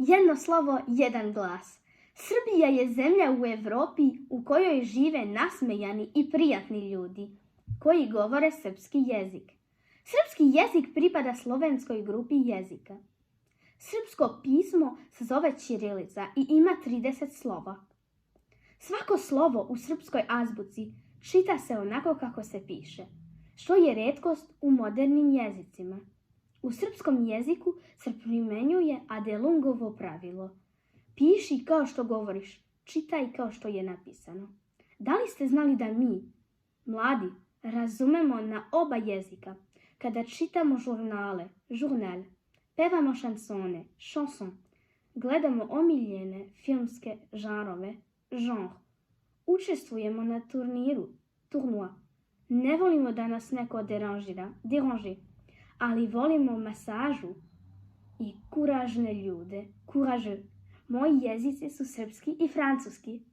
Jedno slovo, jedan glas. Srbija je zemlja u Evropi u kojoj žive nasmejani i prijatni ljudi koji govore srpski jezik. Srpski jezik pripada slovenskoj grupi jezika. Srpsko pismo se zove ćirilica i ima 30 slova. Svako slovo u srpskoj azbuci čita se onako kako se piše, što je retkost u modernim jezicima. U srpskom jeziku se primenjuje Adelungovo pravilo. Piši kao što govoriš, čitaj kao što je napisano. Da li ste znali da mi, mladi, razumemo na oba jezika kada čitamo žurnale, žurnal, pevamo šansone, chanson, gledamo omiljene filmske žanrove, genre, učestvujemo na turniru, tournoi, ne volimo da nas neko deranžira, ali volimo masažu i kuražne ljude, courageux. Moji jezici su srpski i francuski.